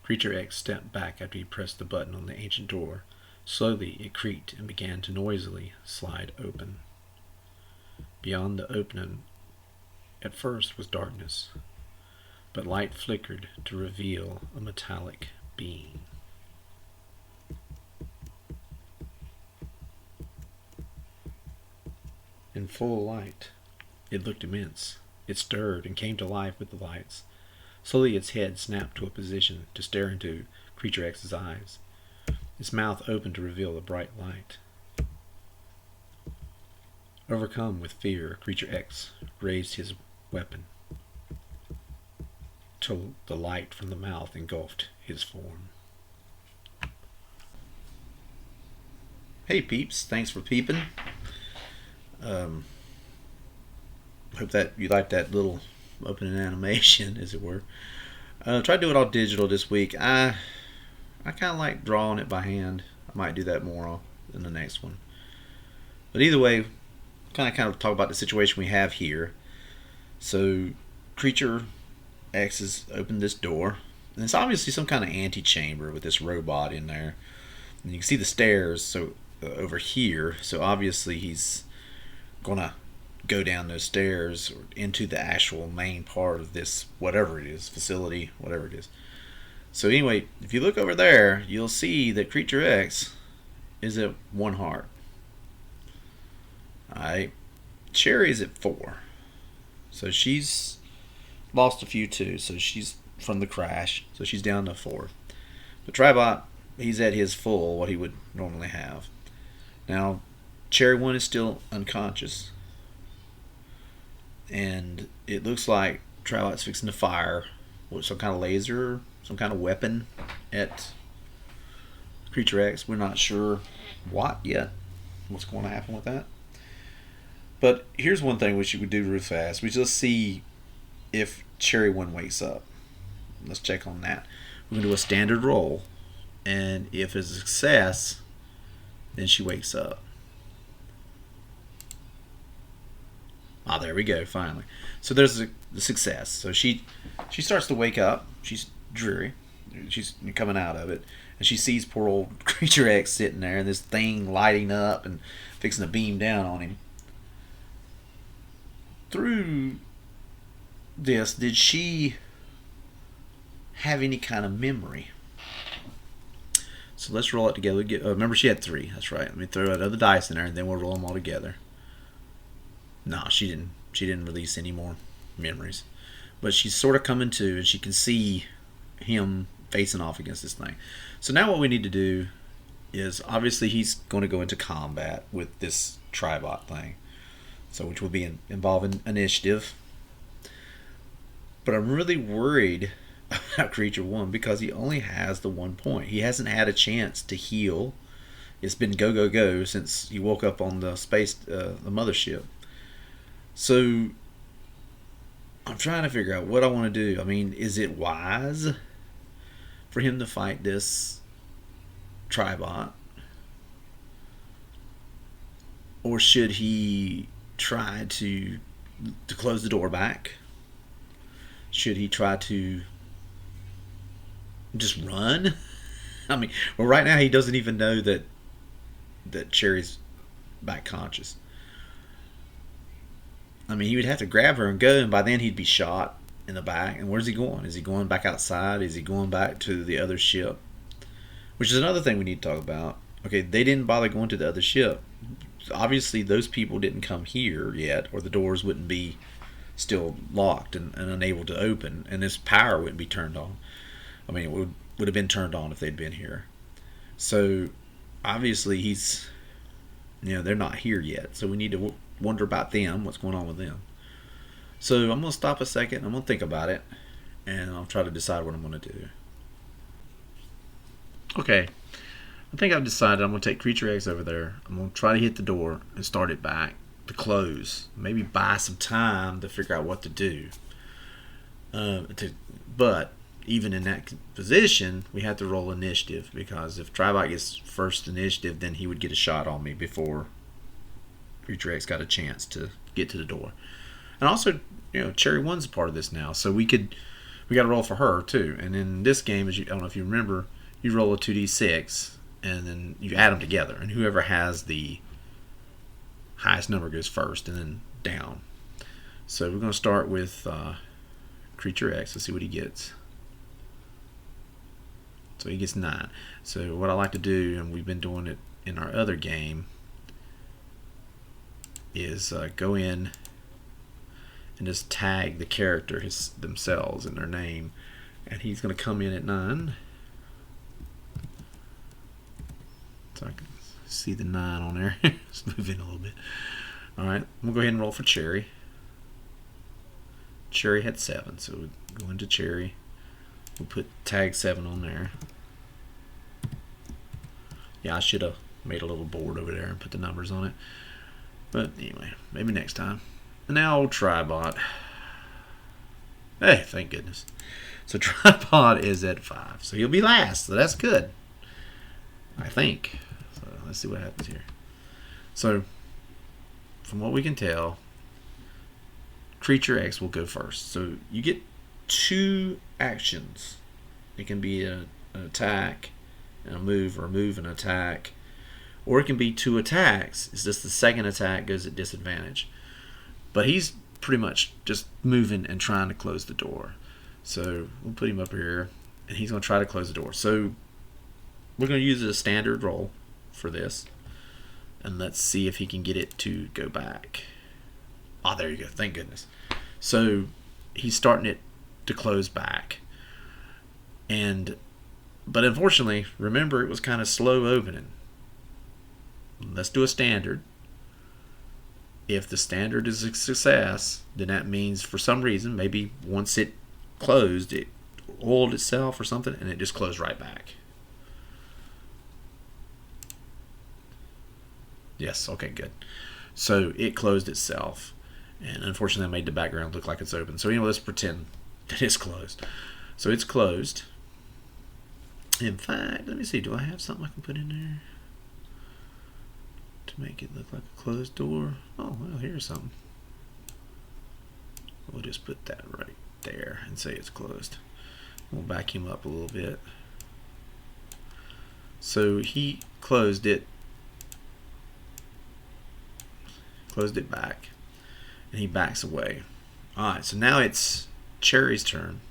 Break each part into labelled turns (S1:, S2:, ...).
S1: CreatureX stepped back after he pressed the button on the ancient door. Slowly it creaked and began to noisily slide open. Beyond the opening at first was darkness, but light flickered to reveal a metallic being. In full light, it looked immense. It stirred and came to life with the lights. Slowly its head snapped to a position to stare into CreatureX's eyes. Its mouth opened to reveal a bright light. Overcome with fear, CreatureX raised his weapon till the light from the mouth engulfed his form. Hey peeps, thanks for peeping. Hope that you liked that little opening animation, as it were. Tried to do it all digital this week. I kind of like drawing it by hand. I might do that more in the next one. But either way, kind of talk about the situation we have here. So, CreatureX has opened this door, and it's obviously some kind of antechamber with this robot in there. And you can see the stairs over here. So obviously he's gonna go down those stairs or into the actual main part of this, whatever it is, facility, whatever it is. So anyway, if you look over there, you'll see that CreatureX is at 1 heart. Alright, Cherry is at 4. So she's lost a few too, so she's from the crash, so she's down to 4. But Tribot, he's at his full, what he would normally have. Now, Cherry 1 is still unconscious. And it looks like Tribot's fixing to fire with some kind of laser, some kind of weapon at CreatureX. We're not sure what yet, what's going to happen with that. But here's one thing we should do real fast. We just see if Cherry 1 wakes up. Let's check on that. We're going to do a standard roll. And if it's a success, then she wakes up. Ah, there we go, finally. So there's a success. So she starts to wake up. She's dreary. She's coming out of it. And she sees poor old CreatureX sitting there and this thing lighting up and fixing to beam down on him. Through this, did she have any kind of memory? So let's roll it together. Remember, she had 3. That's right. Let me throw another dice in there, and then we'll roll them all together. No, she didn't. She didn't release any more memories. But she's sort of coming to, and she can see him facing off against this thing. So now what we need to do is, obviously, he's going to go into combat with this Tribot thing. So which will be involving initiative. But I'm really worried about Creature 1 because he only has the 1 point. He hasn't had a chance to heal. It's been go go go since he woke up on the the mothership. So I'm trying to figure out what I want to do. I mean, is it wise for him to fight this Tribot? Or should he try to close the door back? Should he try to just run? I mean, well, right now he doesn't even know that Cherry's back conscious. I mean, he would have to grab her and go, and by then he'd be shot in the back. And where's he going? Is he going back outside? Is he going back to the other ship? Which is another thing we need to talk about. Okay, they didn't bother going to the other ship. Obviously, those people didn't come here yet, or the doors wouldn't be still locked and unable to open, and this power wouldn't be turned on. I mean, it would have been turned on if they'd been here. So, obviously, they're not here yet. So we need to wonder about them, what's going on with them. So I'm going to stop a second, I'm going to think about it, and I'll try to decide what I'm going to do. Okay, I think I've decided I'm going to take CreatureX over there. I'm going to try to hit the door and start it back to close. Maybe buy some time to figure out what to do. But even in that position, we have to roll initiative, because if Tribot gets first initiative, then he would get a shot on me before CreatureX got a chance to get to the door. And also, Cherry 1's a part of this now, so we could we got to roll for her too. And in this game, as you, I don't know if you remember, you roll a 2d6 and then you add them together, and whoever has the highest number goes first, and then down. So we're going to start with CreatureX. Let's see what he gets. So he gets 9. So what I like to do, and we've been doing it in our other game, is go in and just tag the character themselves and their name, and he's going to come in at 9. So I can see the 9 on there. Let's move in a little bit. Alright, we'll go ahead and roll for Cherry. Cherry had 7, so we'll go into Cherry. We'll put tag 7 on there. Yeah, I should have made a little board over there and put the numbers on it. But anyway, maybe next time. And now old Tribot. Hey, thank goodness. So Tribot is at 5. So he'll be last, so that's good. I think. So let's see what happens here. So from what we can tell, CreatureX will go first. So you get 2 actions. It can be an attack and a move, or a move and attack, or it can be 2 attacks. It's just the second attack goes at disadvantage. But he's pretty much just moving and trying to close the door. So we'll put him up here, and he's going to try to close the door. So we're going to use a standard roll for this, and let's see if he can get it to go back. Ah, there you go. Thank goodness. So he's starting it to close back. But unfortunately, remember, it was kind of slow opening. Let's do a standard. If the standard is a success, then that means for some reason, maybe once it closed, it oiled itself or something, and it just closed right back. Yes, okay, good. So it closed itself, and unfortunately I made the background look like it's open. So anyway, let's pretend that it's closed. So it's closed. In fact, let me see, do I have something I can put in there to make it look like a closed door? Oh, well, here's something. We'll just put that right there and say it's closed. We'll back him up a little bit. So he closed it back, and he backs away. Alright, so now it's Cherry's turn.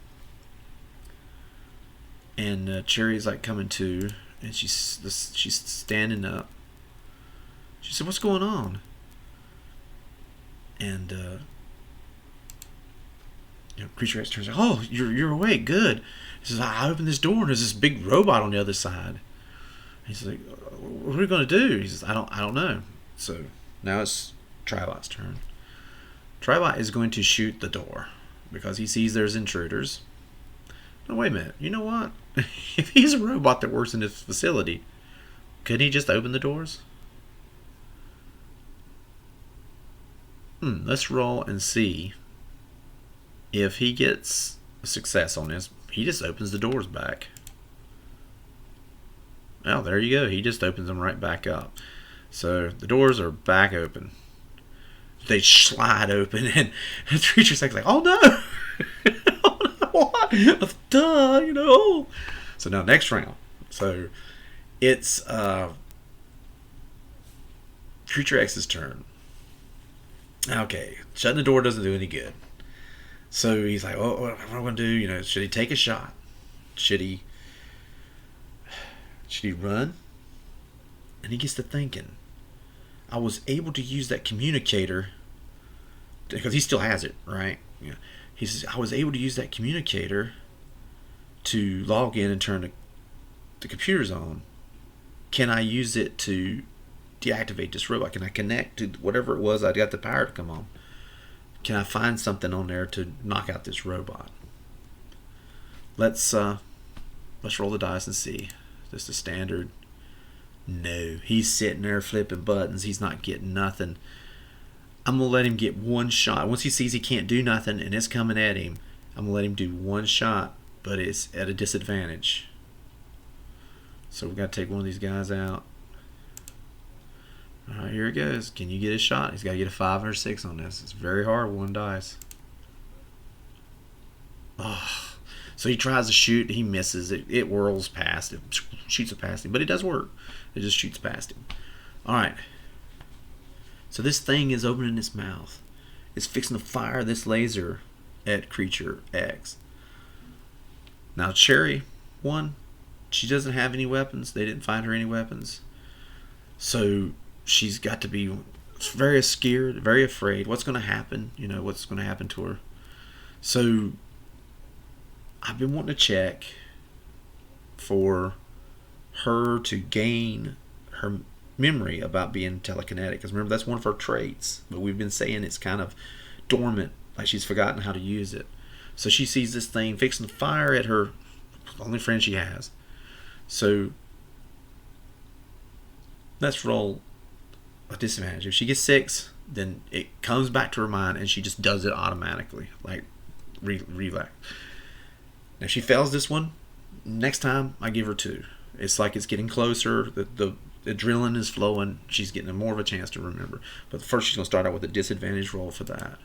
S1: And Cherry's like coming to, and she's standing up. She said, "What's going on?" And CreatureX turns out, "Oh, you're awake, good." He says, "I opened this door and there's this big robot on the other side." He's like, "What are we gonna do?" He says, "I don't know." So now it's Tribot's turn. Tribot is going to shoot the door because he sees there's intruders. No, wait a minute. You know what? If he's a robot that works in this facility, couldn't he just open the doors? Let's roll and see if he gets a success on this. He just opens the doors back. Oh, there you go. He just opens them right back up. So the doors are back open. They slide open, and the creature's like, "Oh no!" What? Duh, So now next round. So it's CreatureX's turn. Okay, shutting the door doesn't do any good. So he's like, "Oh, what am I going to do? Should he take a shot? Should he run?" And he gets to thinking, I was able to use that communicator, because he still has it, right? Yeah. He says, I was able to use that communicator to log in and turn the computers on. Can I use it to deactivate this robot? Can I connect to whatever it was I got the power to come on? Can I find something on there to knock out this robot? Let's roll the dice and see. Just a standard. No, he's sitting there flipping buttons. He's not getting nothing. I'm going to let him get one shot. Once he sees he can't do nothing and it's coming at him, I'm going to let him do one shot, but it's at a disadvantage. So we've got to take one of these guys out. Alright, here it goes. Can you get a shot? He's got to get a 5 or 6 on this. It's very hard, one dice. Oh, So he tries to shoot, he misses, it whirls past him, shoots it past him, but it does work. It just shoots past him. Alright. So this thing is opening its mouth. It's fixing to fire this laser at CreatureX. Now Cherry, one, she doesn't have any weapons. They didn't find her any weapons. So she's got to be very scared, very afraid. What's going to happen? You know, what's going to happen to her? So I've been wanting to check for her to gain her memory about being telekinetic. Because remember, that's one of her traits. But we've been saying it's kind of dormant, like she's forgotten how to use it. So she sees this thing fixing to fire at her only friend she has. So let's roll a disadvantage. If she gets 6, then it comes back to her mind and she just does it automatically, like relax. Now if she fails this one, next time I give her 2. It's like it's getting closer. The adrenaline is flowing. She's getting more of a chance to remember. But first she's going to start out with a disadvantage roll for that.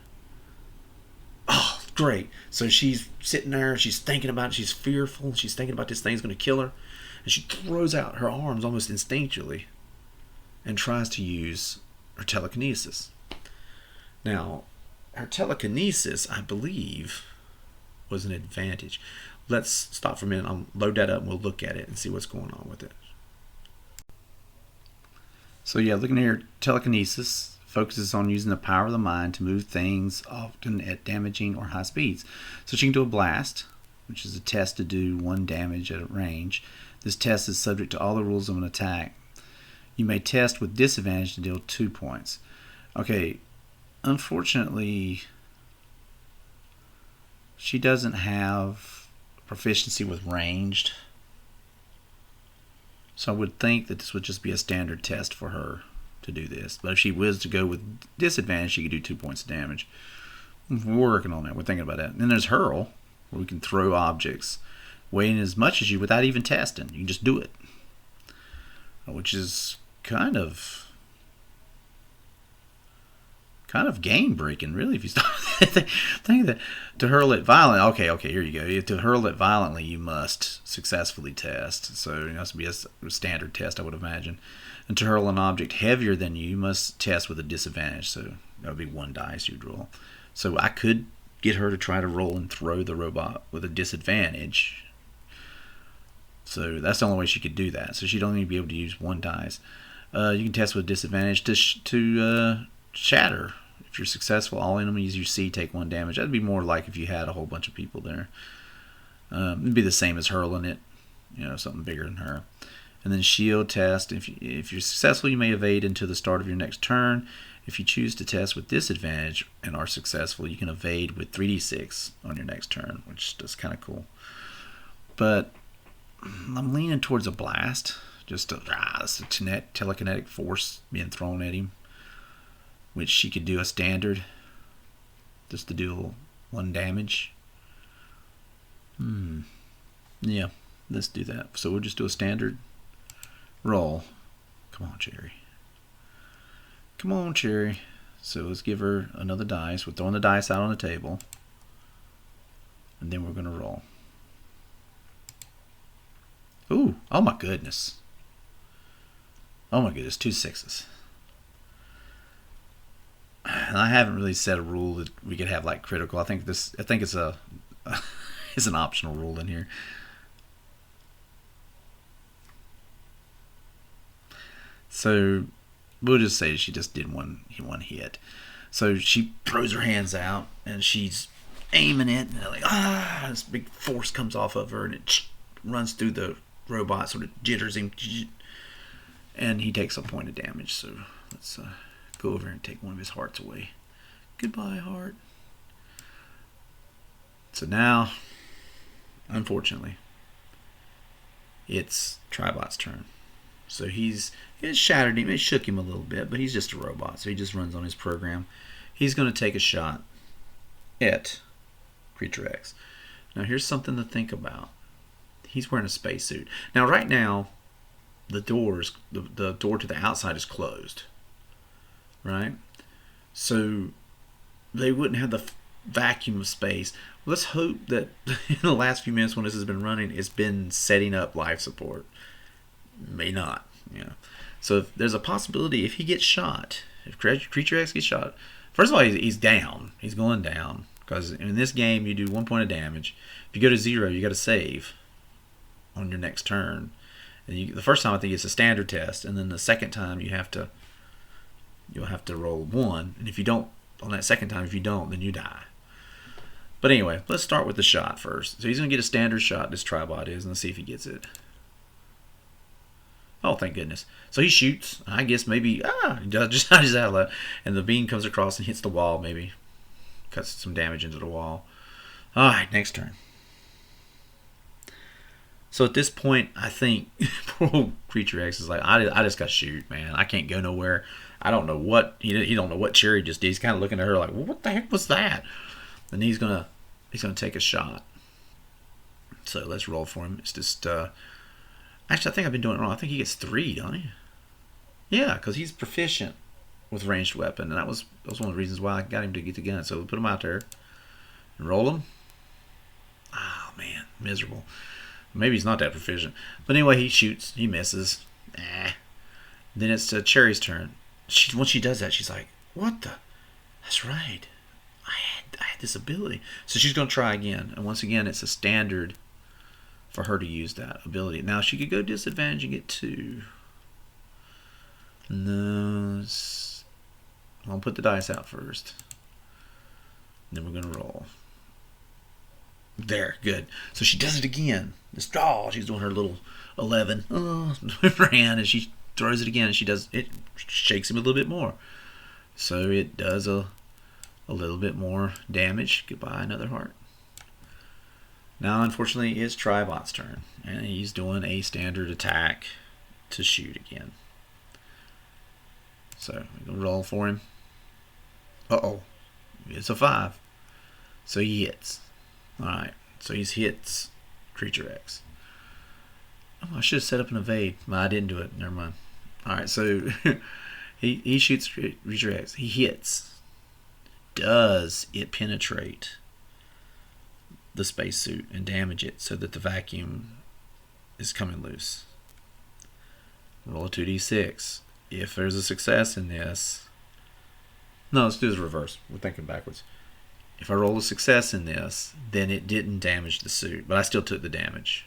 S1: Oh, great. So she's sitting there, she's thinking about it, she's fearful, she's thinking about this thing's going to kill her, and she throws out her arms almost instinctually and tries to use her telekinesis. Now, her telekinesis, I believe, was an advantage. Let's stop for a minute. I'll load that up and we'll look at it and see what's going on with it. So yeah, looking here, telekinesis focuses on using the power of the mind to move things, often at damaging or high speeds. So she can do a blast, which is a test to do 1 damage at a range. This test is subject to all the rules of an attack. You may test with disadvantage to deal 2 points. Okay, unfortunately, she doesn't have proficiency with ranged. So I would think that this would just be a standard test for her to do this. But if she was to go with disadvantage, she could do 2 points of damage. We're working on that. We're thinking about that. And then there's hurl, where we can throw objects, weighing as much as you without even testing. You can just do it, which is kind of game breaking, really, if you start thinking that. To hurl it violently, okay, here you go. To hurl it violently, you must successfully test. So it has to be a standard test, I would imagine. And to hurl an object heavier than you must test with a disadvantage. So that would be 1 dice you'd roll. So I could get her to try to roll and throw the robot with a disadvantage. So that's the only way she could do that. So she'd only be able to use 1 dice. You can test with disadvantage to shatter. If you're successful, all enemies you see take 1 damage. That'd be more like if you had a whole bunch of people there. It'd be the same as hurling it, something bigger than her. And then shield test. If you're successful, you may evade until the start of your next turn. If you choose to test with disadvantage and are successful, you can evade with 3d6 on your next turn, which is kind of cool. But I'm leaning towards a blast. Just that's a telekinetic force being thrown at him, which she could do a standard just to do 1 damage. Yeah, let's do that. So we'll just do a standard roll. Come on, Cherry. Come on, Cherry. So let's give her another dice. We're throwing the dice out on the table, and then we're going to roll. Ooh, oh my goodness. Oh my goodness, 2 6s. And I haven't really set a rule that we could have like critical. I think it's it's an optional rule in here. So we'll just say she just did one hit. So she throws her hands out and she's aiming it, and like this big force comes off of her and it runs through the robot, sort of jitters him, and he takes a point of damage. So let's go over and take one of his hearts away. Goodbye, heart. So now, unfortunately, it's Tribot's turn. So it shattered him, it shook him a little bit, but he's just a robot, so he just runs on his program. He's going to take a shot at CreatureX. Now here's something to think about. He's wearing a spacesuit. Now right now, the door to the outside is closed. Right? So they wouldn't have vacuum of space. Let's hope that in the last few minutes when this has been running, it's been setting up life support. May not, you know. So if there's a possibility if he gets shot, if CreatureX gets shot, first of all, he's down. He's going down. Because in this game, you do 1 point of damage. If you go to 0, you got to save on your next turn. And the first time I think it's a standard test, and then the second time you'll have to roll 1. And if you don't on that second time, if you don't, then you die. But anyway, let's start with the shot first. So he's going to get a standard shot. This Tribot is, and let's see if he gets it. Oh, thank goodness. So he shoots. I guess maybe he just out of that, and the beam comes across and hits the wall. Maybe cuts some damage into the wall. All right, next turn. So at this point, I think poor CreatureX is like, I just got to shoot, man. I can't go nowhere. I don't know what he don't know what Cherry just did. He's kind of looking at her like, well, what the heck was that? And he's gonna take a shot. So let's roll for him. It's just actually I think I've been doing it wrong. I think he gets 3, don't he? Yeah, because he's proficient with ranged weapon, and that was one of the reasons why I got him to get the gun. So we'll put him out there and roll him. Oh man, miserable. Maybe he's not that proficient. But anyway, he shoots. He misses. Then it's Cherry's turn. Once she does that, she's like, what the? That's right. I had this ability. So she's going to try again. And once again, it's a standard for her to use that ability. Now, she could go disadvantage and get 2. No. I'll put the dice out first. Then we're going to roll. There, good. So she does it again. She's doing her little 11 with her hand, and she throws it again, and it shakes him a little bit more. So it does a little bit more damage. Goodbye, another heart. Now, unfortunately, it's Tribot's turn, and he's doing a standard attack to shoot again. So we're gonna roll for him. It's a 5. So he hits. Alright, so he hits CreatureX. I should have set up an evade, but I didn't do it. Never mind. Alright, so he shoots CreatureX. He hits. Does it penetrate the spacesuit and damage it so that the vacuum is coming loose? Roll a 2d6. If there's a success in this... No, let's do this reverse. We're thinking backwards. If I roll a success in this, then it didn't damage the suit, but I still took the damage.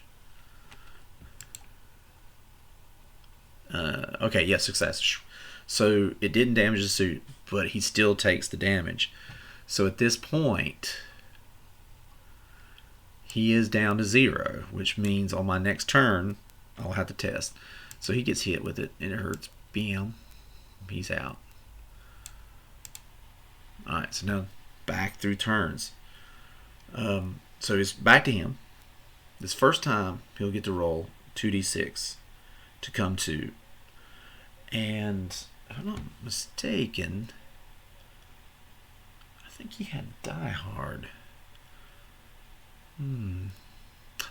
S1: Okay, yes, success. So it didn't damage the suit, but he still takes the damage. So at this point, he is down to 0, which means on my next turn, I'll have to test. So he gets hit with it, and it hurts. Bam. He's out. Alright, so now back through turns. So it's back to him. This first time, he'll get to roll 2d6 to come to. And if I'm not mistaken, I think he had Die Hard. Well,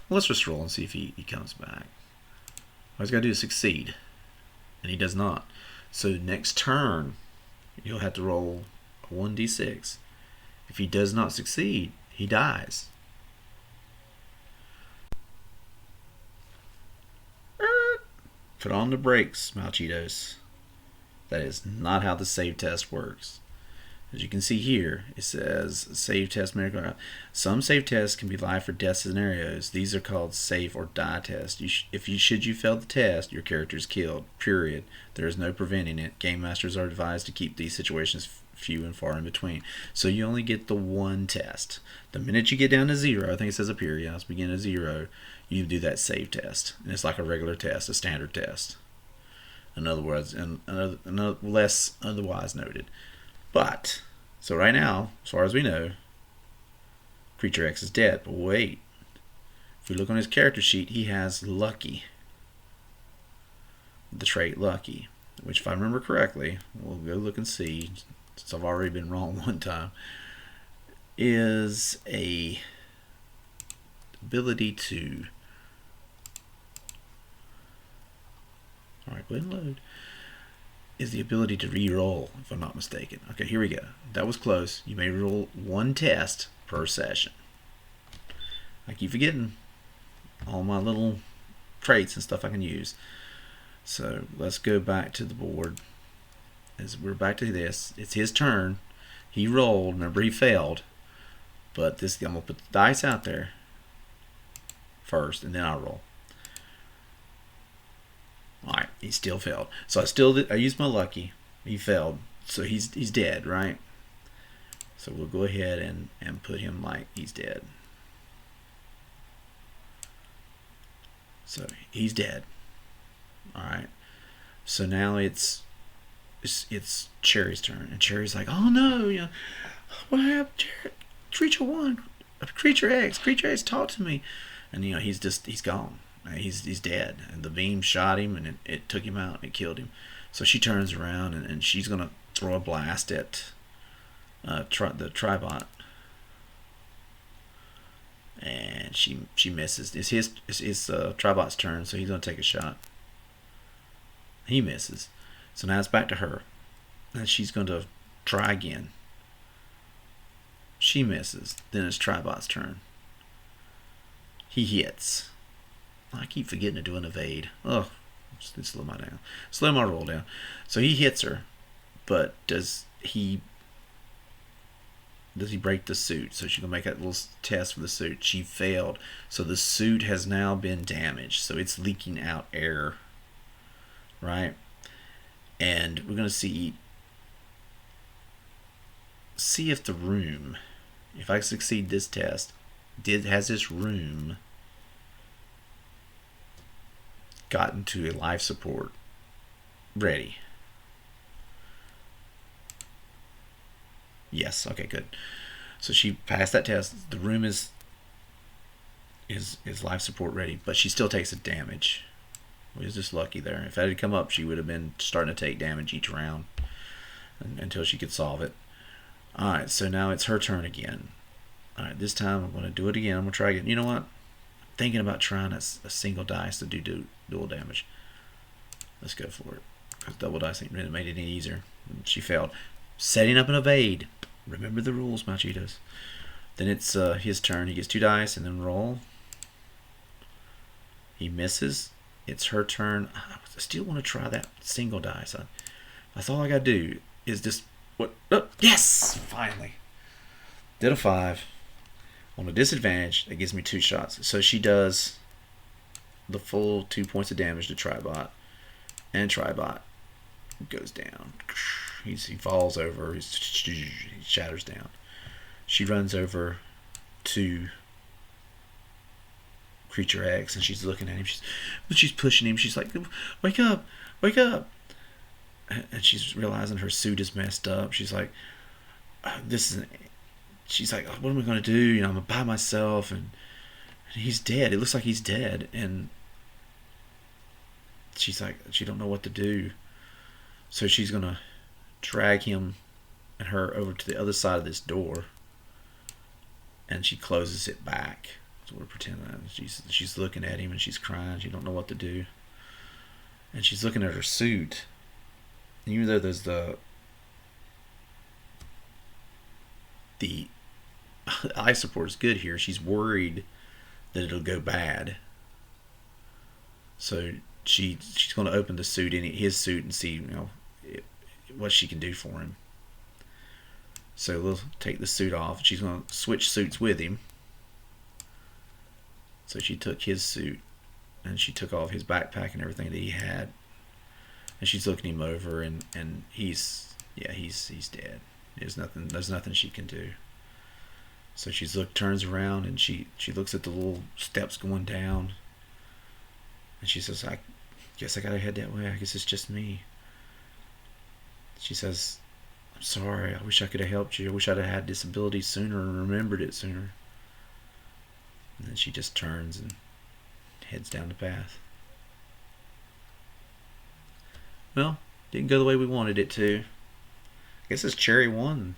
S1: let's just roll and see if he comes back. All he's got to do is succeed. And he does not. So next turn, you'll have to roll a 1d6. If he does not succeed, he dies. Put on the brakes, Malchitos. That is not how the save test works. As you can see here, it says save test miracle. Some save tests can be life or death scenarios. These are called save or die tests. Should you fail the test, your character is killed. Period. There is no preventing it. Game masters are advised to keep these situations few and far in between. So you only get the one test. The minute you get down to 0, I think it says up here, it's begin at 0, you do that save test. And it's like a regular test, a standard test. In other words, and less otherwise noted. But, so right now, as far as we know, CreatureX is dead. But wait, if we look on his character sheet, he has Lucky. The trait Lucky, which if I remember correctly, we'll go look and see, since I've already been wrong one time, is a ability to... Alright, go ahead and load. is the ability to re-roll, if I'm not mistaken. Okay, here we go. That was close. You may roll 1 test per session. I keep forgetting all my little traits and stuff I can use. So let's go back to the board. As we're back to this, it's his turn. He rolled. Remember, he failed. But this, I'm gonna put the dice out there first, and then I'll roll. All right, he still failed. So I used my lucky. He failed, so he's dead, right? So we'll go ahead and put him like he's dead. So he's dead. All right. So now it's Cherry's turn, and Cherry's like, "Oh no, you know, what happened? Creature won. CreatureX talked to me," and you know he's gone. He's dead, and the beam shot him, and it took him out, and it killed him. So she turns around, and she's gonna throw a blast at the Tribot, and she misses. It's his Tribot's turn, so he's gonna take a shot. He misses. So now it's back to her, and she's going to try again. She misses. Then it's Tribot's turn. He hits. I keep forgetting to do an evade. Oh, slow my roll down. So he hits her, but does he break the suit? So she's gonna make that little test for the suit. She failed. So the suit has now been damaged. So it's leaking out air. Right? And we're gonna see if the room, if I succeed this test, has this room gotten to a life support ready? Yes. Okay, good. So she passed that test. The room is life support ready, but she still takes a damage. We was just lucky there. If that had come up, she would have been starting to take damage each round until she could solve it. Alright, so now it's her turn again. Alright, this time I'm going to do it again. I'm going to try again. You know what? I'm thinking about trying a single dice to do dual damage. Let's go for it. Because double dice ain't really made it any easier. She failed. Setting up an evade. Remember the rules, Machitos. Then it's his turn. He gets 2 dice and then roll. He misses. It's her turn. I still want to try that single dice. That's all I got to do is just... What? Oh, yes! Finally. Did a 5. On a disadvantage, that gives me 2 shots. So she does the full 2 points of damage to Tribot. And Tribot goes down. He falls over. He shatters down. She runs over to CreatureX, and she's looking at him. She's pushing him. She's like, "Wake up! Wake up!" And she's realizing her suit is messed up. She's like, She's like, "What am I going to do? You know, I'm by myself, and he's dead. It looks like he's dead." And she's like, she don't know what to do. So she's gonna drag him and her over to the other side of this door, and she closes it back. So we're pretending she's looking at him, and she's crying. She don't know what to do, and she's looking at her suit. And even though there's the life support is good here, she's worried that it'll go bad. So she's going to open the suit, his suit, and see what she can do for him. So we'll take the suit off. She's going to switch suits with him. So she took his suit, and she took off his backpack and everything that he had, and she's looking him over, and he's dead. There's nothing she can do. So turns around, and she looks at the little steps going down, and she says, "I guess I gotta head that way. I guess it's just me." She says, "I'm sorry. I wish I could have helped you. I wish I'd have had this ability sooner and remembered it sooner." And then she just turns and heads down the path. Well, didn't go the way we wanted it to. I guess it's Cherry 1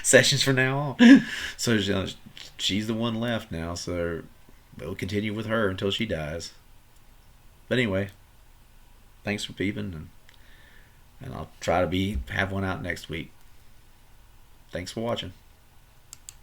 S1: sessions from now on. So she's the one left now, so we'll continue with her until she dies. But anyway, thanks for peeping, and and I'll try to have one out next week. Thanks for watching.